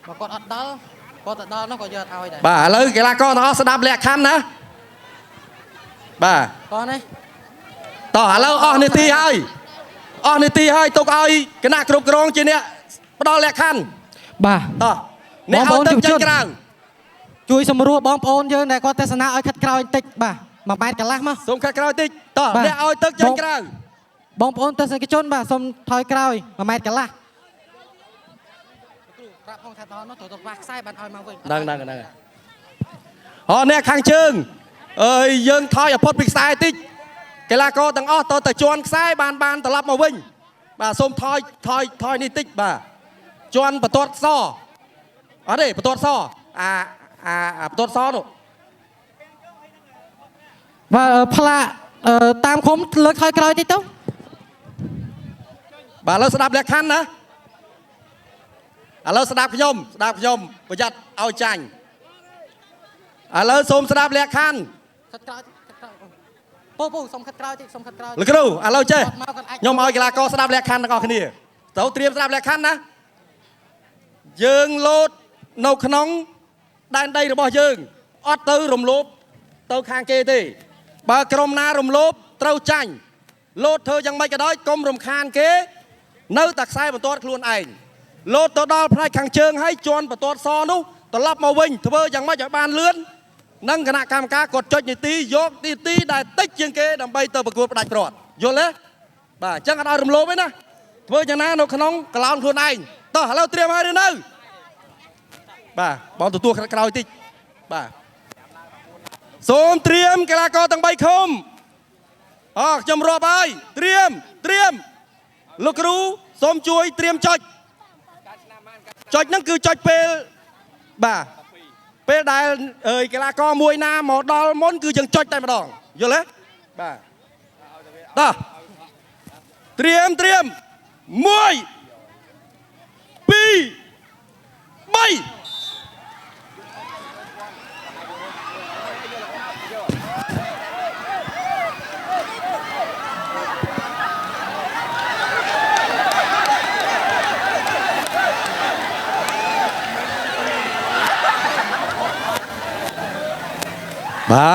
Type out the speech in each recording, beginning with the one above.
mà con ăn đó con tận đó nó còn giờ thôi đấy bà lấy cái là con nó sẽ đạp lẹ khăn nữa bà con đấy tỏ lâu nê ti hơi tục ơi cái nạc rụp rong trên nè bắt đầu lẹ khăn bà tỏ nè ao tឹកchânក្រៅ ជួយសម្រួលបងប្អូនយើងដែលគាត់ទេសនាឲ្យខិតក្រោយបន្តិចបាទមួយម៉ែត្រកន្លះមក សូមខិតក្រោយតិចតោះអ្នកឲ្យទឹកចេញក្រៅ បងប្អូនទស្សនិកជនបាទសូមថយក្រោយមួយម៉ែត្រកន្លះប្រាប់ផងថាដល់នោះត្រូវទៅខ្វះខ្សែបានឲ្យមកវិញហ្នឹងអ្នកខាងជើងអើយយើងថយឲ្យផុតពីខ្សែតិចកីឡាករទាំងអស់ទៅជន់ខ្សែបានត្រឡប់មកវិញបាទសូមថយនេះតិចបាទជន់បន្ទាត់សអត់ទេបន្ទាត់សបន្ទាត់សនោះ và pha tam khómលើកថយក្រោយតិចទៅបាទឥឡូវស្ដាប់លក្ខខណ្ឌណាឥឡូវស្ដាប់ខ្ញុំប្រយ័ត្នឲ្យចាញ់ឥឡូវសូមស្ដាប់លក្ខខណ្ឌខិតក្រោយពូសូមខិតក្រោយតិចសូមខិតក្រោយ លោកគ្រូឥឡូវចេះខ្ញុំឲ្យកីឡាករស្ដាប់លក្ខខណ្ឌទាំងអស់គ្នាទៅត្រៀមស្ដាប់លក្ខខណ្ឌណាយើងលោតនៅក្នុងដែនដីរបស់យើងអត់ទៅរំលោភទៅខាងគេទេបើក្រុមណារំលោភត្រូវចាញ់លោតធ្វើយ៉ាងម៉េចក៏ដោយកុំរំខានគេនៅតែខ្សែបន្ទាត់ខ្លួនឯងលោតទៅដល់ផ្នែកខាងជើងហើយជន់បន្ទាត់សនោះត្រឡប់មកវិញធ្វើយ៉ាងម៉េចឲ្យបានលឿននិងគណៈកម្មការគាត់ចុចនីតិយកនីតិដែលតិចជាងគេដើម្បីទៅប្រកួតផ្ដាច់ព្រាត់យល់ទេបាទអញ្ចឹងអត់ឲ្យរំលោភទេណាធ្វើយ៉ាងណានៅក្នុងកឡោនខ្លួនឯងតោះឥឡូវត្រៀមហើយឬនៅបាទបងទទួលក្រោយតិចបាទសូមត្រៀមកីឡាករទាំង3ឃុំខ្ញុំរាប់ហើយត្រៀមលោកគ្រូសូមជួយត្រៀមចុចហ្នឹងគឺចុចពេលបាទពេលដែលកីឡាករមួយណាមកដល់មុនគឺយើងចុចតែម្ដងយល់ទេបាទតោះត្រៀម1 2 3បា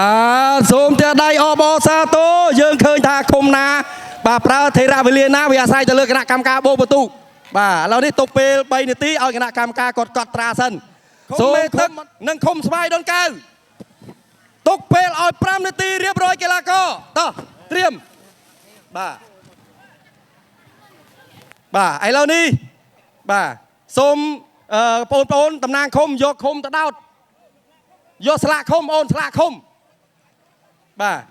ទសូមតែដៃអបអសាទរយើងឃើញថាឃុំណាបាទប្រើថេរវេលាណាវាអាស្រ័យទៅលើគណៈកម្មការបូបន្ទុកបាទឥឡូវនេះទុកពេល3នាទីឲ្យគណៈកម្មការគាត់កត់ត្រាសិនសូមទឹកនិងឃុំស្វាយដូនកៅទុកពេលឲ្យ5នាទីរៀបរយកីឡាករតោះត្រៀមបាទឥឡូវនេះបាទសូមបងប្អូនតំណាងឃុំយកឃុំទៅដោតយកស្លាកឃុំស្លាកឃុំបាទ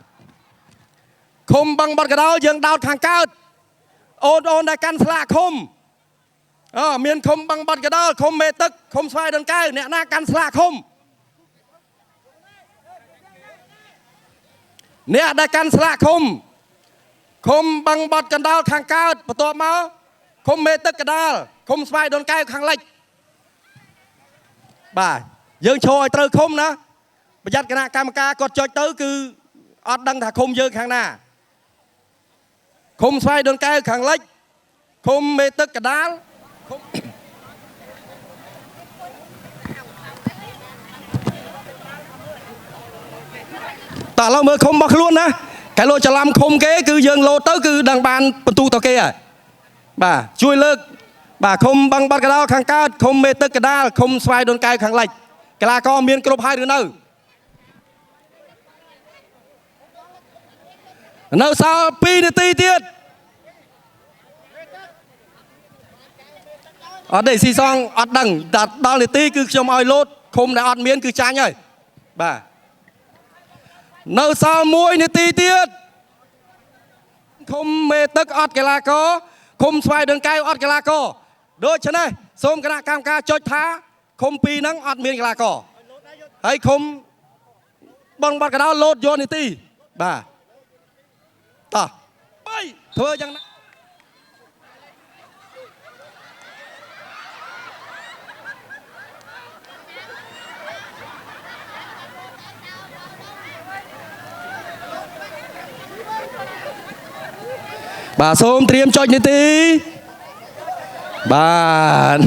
ឃុំបឹងបាត់កដោយើងដោតខាងកើតអូនដែលកាន់ស្លាកឃុំមានឃុំបឹងបាត់កដោឃុំមេទឹកឃុំស្វាយដង្កែវអ្នកណាកាន់ស្លាកឃុំអ្នកដែលកាន់ស្លាកឃុំបឹងបាត់កដោខាងកើតបន្ទាប់មកឃុំមេទឹកកដាលឃុំស្វាយដង្កែវខាងលិចបាទយើងឈរឲ្យត្រូវឃុំណាប្រយ័ត្នគណៈកម្មការគាត់ចុចទៅគឺអត់ដឹងថាឃុំយើងខាងណាឃុំស្វាយដូនកែវខាងលិចឃុំមេទឹកកដាលតើឥឡូវមើលឃុំរបស់ខ្លួនណាកែលោច្រឡំឃុំគេគឺយើងលោតទៅគឺដឹងបានបន្ទូទៅគេហើយបាទជួយលើកបាទឃុំបឹងបាត់កដោខាងកើតឃុំមេទឹកកដាលឃុំស្វាយដូនកែវខាងលិចកីឡាករមានគ្រប់ហើយឬនៅសល់2នាទីទៀតអត់ទេស៊ីសងអត់ដឹងដល់នាទីគឺខ្ញុំឲ្យលោតឃុំដែលអត់មានគឺចាញ់ហើយបាទនៅសល់1នាទីទៀតឃុំមេទឹកអត់កីឡាករឃុំស្វាយដង្កែវអត់កីឡាករដូច្នេះសូមគណៈកម្មការចុចថាឃុំ2ហ្នឹងអត់មានកីឡាករហើយឃុំបងបាត់កដោលោតយកនាទីបាទតោះ3ធ្វើយ៉ាងណាបាទសូមត្រៀមចុចនាទីបាទ